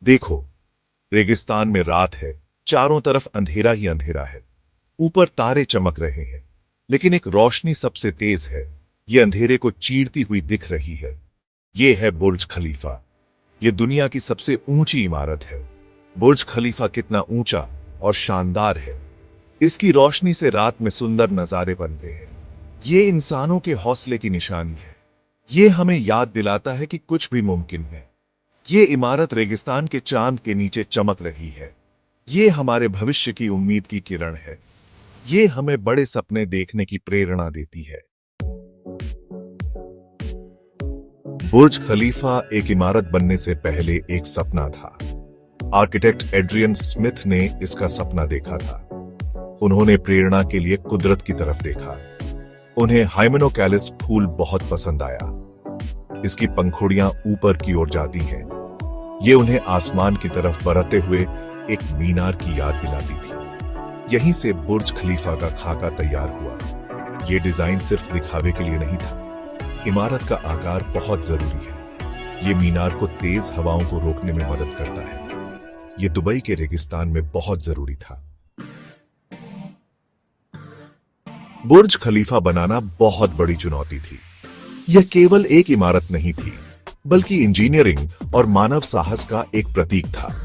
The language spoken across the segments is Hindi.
देखो, रेगिस्तान में रात है, चारों तरफ अंधेरा ही अंधेरा है। ऊपर तारे चमक रहे हैं, लेकिन एक रोशनी सबसे तेज है। ये अंधेरे को चीरती हुई दिख रही है। ये है बुर्ज खलीफा। ये दुनिया की सबसे ऊंची इमारत है। बुर्ज खलीफा कितना ऊंचा और शानदार है। इसकी रोशनी से रात में सुंदर नजारे बनते हैं। ये इंसानों के हौसले की निशानी है। ये हमें याद दिलाता है कि कुछ भी मुमकिन है। ये इमारत रेगिस्तान के चांद के नीचे चमक रही है। ये हमारे भविष्य की उम्मीद की किरण है। ये हमें बड़े सपने देखने की प्रेरणा देती है। बुर्ज खलीफा एक इमारत बनने से पहले एक सपना था। आर्किटेक्ट एड्रियन स्मिथ ने इसका सपना देखा था। उन्होंने प्रेरणा के लिए कुदरत की तरफ देखा। उन्हें हाइमेनोकैलिस फूल बहुत पसंद आया। इसकी पंखुड़ियां ऊपर की ओर जाती हैं। ये उन्हें आसमान की तरफ बढ़ते हुए एक मीनार की याद दिलाती थी। यहीं से बुर्ज खलीफा का खाका तैयार हुआ। ये डिजाइन सिर्फ दिखावे के लिए नहीं था। इमारत का आकार बहुत जरूरी है। ये मीनार को तेज हवाओं को रोकने में मदद करता है। ये दुबई के रेगिस्तान में बहुत जरूरी था। बुर्ज खलीफा बनाना बहुत बड़ी चुनौती थी। यह केवल एक इमारत नहीं थी, बल्कि इंजीनियरिंग और मानव साहस का एक प्रतीक था।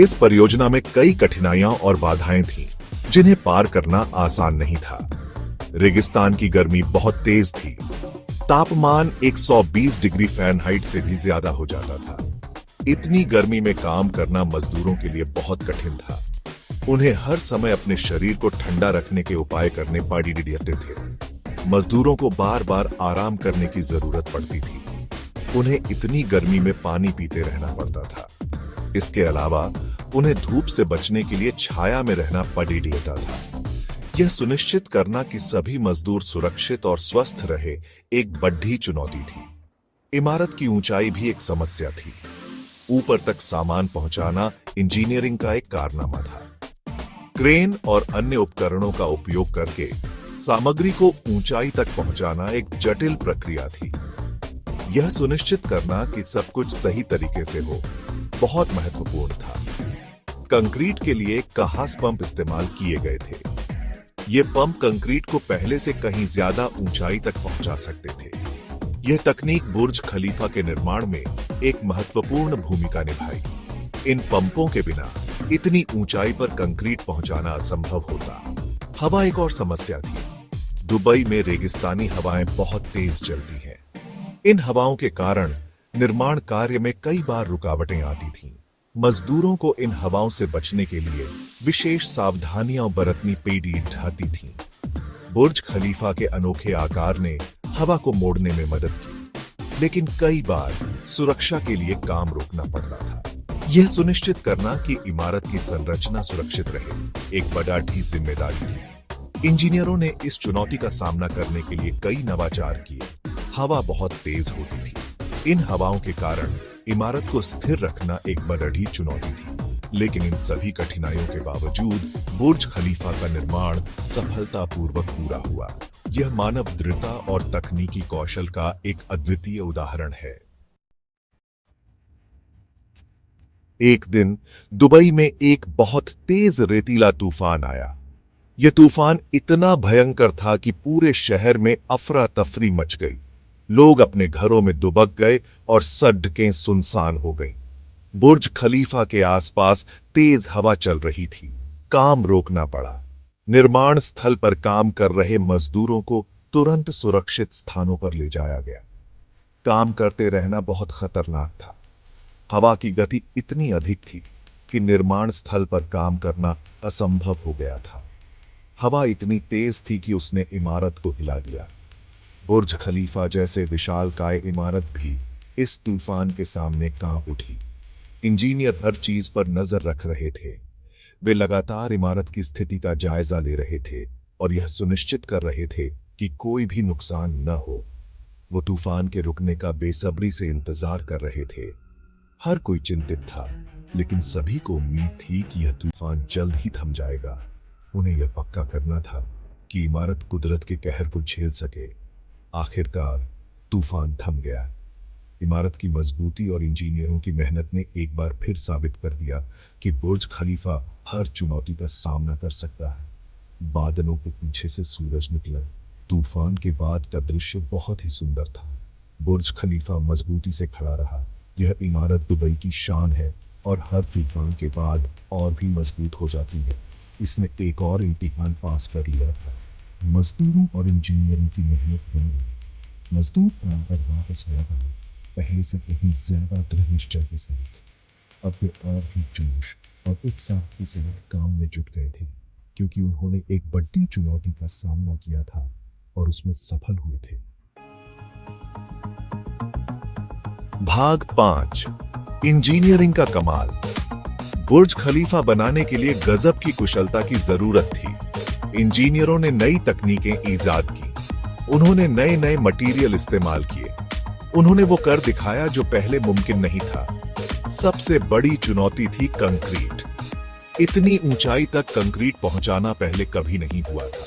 इस परियोजना में कई कठिनाइयां और बाधाएं थीं, जिन्हें पार करना आसान नहीं था। रेगिस्तान की गर्मी बहुत तेज थी। तापमान 120 डिग्री फ़ारेनहाइट से भी ज्यादा हो जाता था। इतनी गर्मी में काम करना मजदूरों के लिए बहुत कठिन था। उन्हें हर समय अपने शरीर को ठंडा रखने के उपाय करने पड़ते थे। मजदूरों को बार बार आराम करने की जरूरत पड़ती थी। उन्हें इतनी गर्मी में पानी पीते रहना पड़ता था। इसके अलावा उन्हें धूप से बचने के लिए छाया में रहना पड़ता था। यह सुनिश्चित करना कि सभी मजदूर सुरक्षित और स्वस्थ रहे एक बड़ी चुनौती थी। इमारत की ऊंचाई भी एक समस्या थी। ऊपर तक सामान पहुंचाना इंजीनियरिंग का एक कारनामा था। क्रेन और अन्य उपकरणों का उपयोग करके सामग्री को ऊंचाई तक पहुंचाना एक जटिल प्रक्रिया थी। यह सुनिश्चित करना कि सब कुछ सही तरीके से हो बहुत महत्वपूर्ण था। कंक्रीट के लिए कहास पंप इस्तेमाल किए गए थे। ये पंप कंक्रीट को पहले से कहीं ज्यादा ऊंचाई तक पहुंचा सकते थे। यह तकनीक बुर्ज खलीफा के निर्माण में एक महत्वपूर्ण भूमिका निभाई। इन पंपों के बिना इतनी ऊंचाई पर कंक्रीट पहुंचाना असंभव होता। हवा एक और समस्या थी। दुबई में रेगिस्तानी हवाएं बहुत तेज चलती हैं। इन हवाओं के कारण निर्माण कार्य में कई बार रुकावटें आती थीं। मजदूरों को इन हवाओं से बचने के लिए विशेष सावधानियां बरतनी पड़ती थीं। बुर्ज खलीफा के अनोखे आकार ने हवा को मोड़ने में मदद की, लेकिन कई बार सुरक्षा के लिए काम रोकना पड़ता था। यह सुनिश्चित करना कि इमारत की संरचना सुरक्षित रहे एक बड़ी जिम्मेदारी थी। इंजीनियरों ने इस चुनौती का सामना करने के लिए कई नवाचार किए। हवा बहुत तेज होती थी। इन हवाओं के कारण इमारत को स्थिर रखना एक बड़ी चुनौती थी। लेकिन इन सभी कठिनाइयों के बावजूद बुर्ज खलीफा का निर्माण सफलतापूर्वक पूरा हुआ। यह मानव दृढ़ता और तकनीकी कौशल का एक अद्वितीय उदाहरण है। एक दिन दुबई में एक बहुत तेज रेतीला तूफान आया। यह तूफान इतना भयंकर था कि पूरे शहर में अफरा तफरी मच गई। लोग अपने घरों में दुबक गए और सड़कें सुनसान हो गईं। बुर्ज खलीफा के आसपास तेज हवा चल रही थी। काम रोकना पड़ा। निर्माण स्थल पर काम कर रहे मजदूरों को तुरंत सुरक्षित स्थानों पर ले जाया गया। काम करते रहना बहुत खतरनाक था। हवा की गति इतनी अधिक थी कि निर्माण स्थल पर काम करना असंभव हो गया था। हवा इतनी तेज थी कि उसने इमारत को हिला दिया। बुर्ज खलीफा जैसे विशालकाय इमारत भी इस तूफान के सामने कांप उठी। इंजीनियर हर चीज पर नजर रख रहे थे। वे लगातार इमारत की स्थिति का जायजा ले रहे थे और यह सुनिश्चित कर रहे थे कि कोई भी नुकसान न हो। वो तूफान के रुकने का बेसब्री से इंतजार कर रहे थे। हर कोई चिंतित था, लेकिन सभी को उम्मीद थी कि यह तूफान जल्द ही थम जाएगा। उन्हें यह पक्का करना था कि इमारत कुदरत के कहर को झेल सके। आखिरकार तूफान थम गया। इमारत की मजबूती और इंजीनियरों की मेहनत ने एक बार फिर साबित कर दिया कि बुर्ज खलीफा हर चुनौती का सामना कर सकता है। बादलों के पीछे से सूरज निकला। तूफान के बाद का दृश्य बहुत ही सुंदर था। बुर्ज खलीफा मजबूती से खड़ा रहा। यह इमारत दुबई की शान है और हर तूफान के बाद और भी मजबूत हो जाती है। इसने एक और इम्तिहान पास कर लिया था। मजदूरों और इंजीनियरों की मेहनत बनी। मजदूर काम पर वापस गया था, पहले से कहीं ज्यादा दृढ़ निश्चय के साथ। अब वे और भी जोश और उत्साह के साथ काम में जुट गए थे, क्योंकि उन्होंने एक बड़ी चुनौती का सामना किया था और उसमें सफल हुए थे। भाग 5, इंजीनियरिंग का कमाल। बुर्ज खलीफा बनाने के लिए गजब की कुशलता की जरूरत थी। इंजीनियरों ने नई तकनीकें ईजाद की। उन्होंने नए नए मटेरियल इस्तेमाल किए। उन्होंने वो कर दिखाया जो पहले मुमकिन नहीं था। सबसे बड़ी चुनौती थी कंक्रीट। इतनी ऊंचाई तक कंक्रीट पहुंचाना पहले कभी नहीं हुआ था।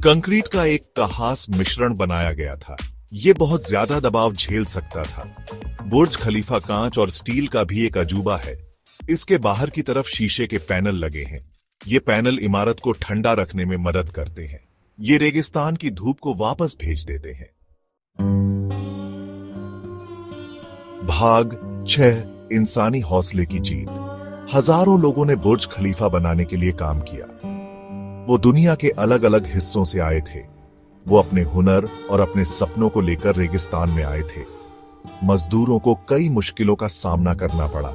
कंक्रीट का एक खास मिश्रण बनाया गया था। ये बहुत ज्यादा दबाव झेल सकता था। बुर्ज खलीफा कांच और स्टील का भी एक अजूबा है। इसके बाहर की तरफ शीशे के पैनल लगे हैं। ये पैनल इमारत को ठंडा रखने में मदद करते हैं। ये रेगिस्तान की धूप को वापस भेज देते हैं। भाग 6, इंसानी हौसले की जीत। हजारों लोगों ने बुर्ज खलीफा बनाने के लिए काम किया। वो दुनिया के अलग अलग हिस्सों से आए थे। वो अपने हुनर और अपने सपनों को लेकर रेगिस्तान में आए थे। मजदूरों को कई मुश्किलों का सामना करना पड़ा।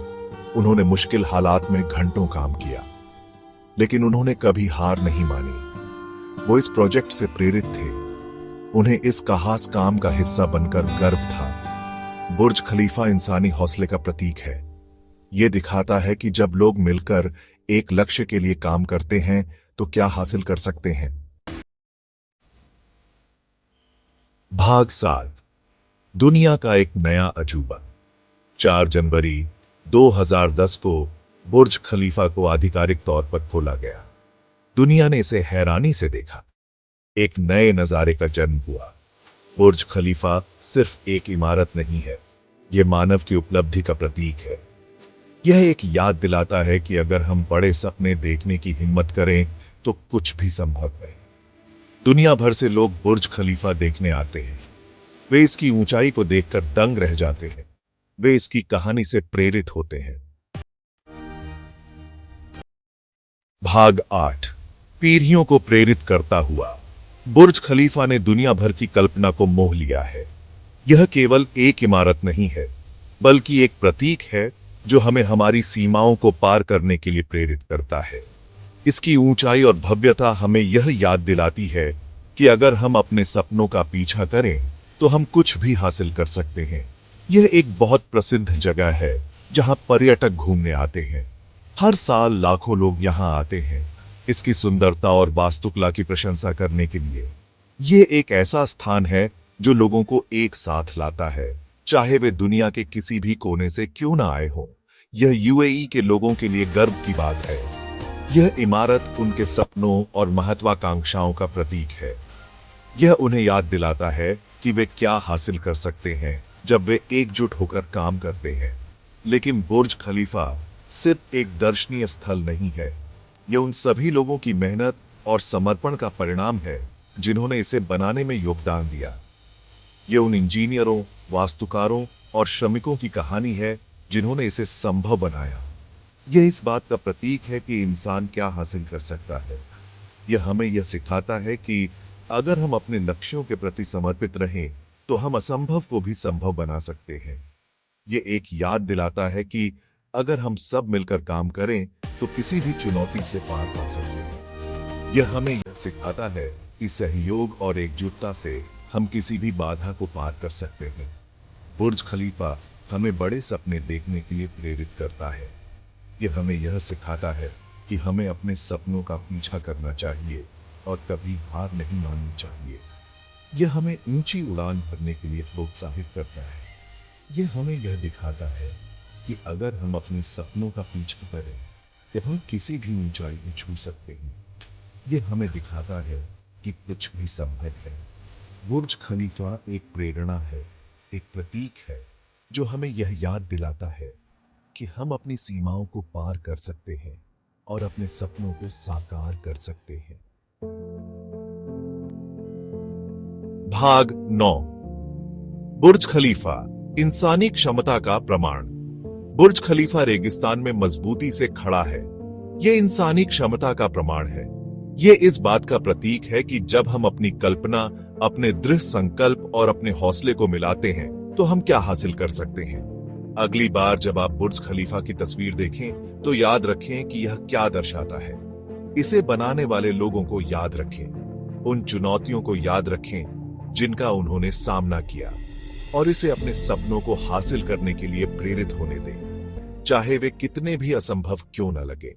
उन्होंने मुश्किल हालात में घंटों काम किया, लेकिन उन्होंने कभी हार नहीं मानी। वो इस प्रोजेक्ट से प्रेरित थे। उन्हें इस खास काम का हिस्सा बनकर गर्व था। बुर्ज खलीफा इंसानी हौसले का प्रतीक है। यह दिखाता है कि जब लोग मिलकर एक लक्ष्य के लिए काम करते हैं तो क्या हासिल कर सकते हैं। भाग 7, दुनिया का एक नया अजूबा। 4 जनवरी 2010 को बुर्ज खलीफा को आधिकारिक तौर पर खोला गया। दुनिया ने इसे हैरानी से देखा। एक नए नजारे का जन्म हुआ। बुर्ज खलीफा सिर्फ एक इमारत नहीं है, यह मानव की उपलब्धि का प्रतीक है। यह एक याद दिलाता है कि अगर हम बड़े सपने देखने की हिम्मत करें तो कुछ भी संभव है। दुनिया भर से लोग बुर्ज खलीफा देखने आते हैं। वे इसकी ऊंचाई को देखकर दंग रह जाते हैं। वे इसकी कहानी से प्रेरित होते हैं। भाग 8, पीढ़ियों को प्रेरित करता हुआ। बुर्ज खलीफा ने दुनिया भर की कल्पना को मोह लिया है। यह केवल एक इमारत नहीं है, बल्कि एक प्रतीक है जो हमें हमारी सीमाओं को पार करने के लिए प्रेरित करता है। इसकी ऊंचाई और भव्यता हमें यह याद दिलाती है कि अगर हम अपने सपनों का पीछा करें तो हम कुछ भी हासिल कर सकते हैं। यह एक बहुत प्रसिद्ध जगह है जहां पर्यटक घूमने आते हैं। हर साल लाखों लोग यहां आते हैं इसकी सुंदरता और वास्तुकला की प्रशंसा करने के लिए। यह एक ऐसा स्थान है जो लोगों को एक साथ लाता है, चाहे वे दुनिया के किसी भी कोने से क्यों ना आए हों। यह यूएई के लोगों के लिए गर्व की बात है। यह इमारत उनके सपनों और महत्वाकांक्षाओं का प्रतीक है। यह उन्हें याद दिलाता है कि वे क्या हासिल कर सकते हैं जब वे एकजुट होकर काम करते हैं। लेकिन बुर्ज खलीफा सिर्फ एक दर्शनीय स्थल नहीं है। यह उन सभी लोगों की मेहनत और समर्पण का परिणाम है जिन्होंने इसे बनाने में योगदान दिया। यह उन इंजीनियरों, वास्तुकारों और श्रमिकों की कहानी है जिन्होंने इसे संभव बनाया। यह इस बात का प्रतीक है कि इंसान क्या हासिल कर सकता है। यह हमें यह सिखाता है कि अगर हम अपने लक्ष्यों के प्रति समर्पित रहें तो हम असंभव को भी संभव बना सकते हैं। यह एक याद दिलाता है कि अगर हम सब मिलकर काम करें तो किसी भी चुनौती से पार पा सकते हैं। यह हमें यह सिखाता है कि सहयोग और एकजुटता से हम किसी भी बाधा को पार कर सकते हैं। बुर्ज खलीफा हमें बड़े सपने देखने के लिए प्रेरित करता है। यह हमें यह सिखाता है कि हमें अपने सपनों का पीछा करना चाहिए और कभी हार नहीं माननी चाहिए। यह हमें ऊंची उड़ान भरने के लिए प्रोत्साहित करता है। यह हमें यह दिखाता है कि अगर हम अपने सपनों का पीछा करें तो हम किसी भी ऊंचाई को छू सकते हैं। यह हमें दिखाता है कि कुछ भी संभव है। बुर्ज खलीफा एक प्रेरणा है, एक प्रतीक है, जो हमें यह याद दिलाता है कि हम अपनी सीमाओं को पार कर सकते हैं और अपने सपनों को साकार कर सकते हैं। भाग 9। बुर्ज खलीफा, इंसानी क्षमता का प्रमाण। बुर्ज खलीफा रेगिस्तान में मजबूती से खड़ा है। यह इंसानी क्षमता का प्रमाण है। यह इस बात का प्रतीक है कि जब हम अपनी कल्पना, अपने दृढ़ संकल्प और अपने हौसले को मिलाते हैं तो हम क्या हासिल कर सकते हैं। अगली बार जब आप बुर्ज खलीफा की तस्वीर देखें तो याद रखें कि यह क्या दर्शाता है। इसे बनाने वाले लोगों को याद रखें, उन चुनौतियों को याद रखें जिनका उन्होंने सामना किया, और इसे अपने सपनों को हासिल करने के लिए प्रेरित होने दें, चाहे वे कितने भी असंभव क्यों न लगे।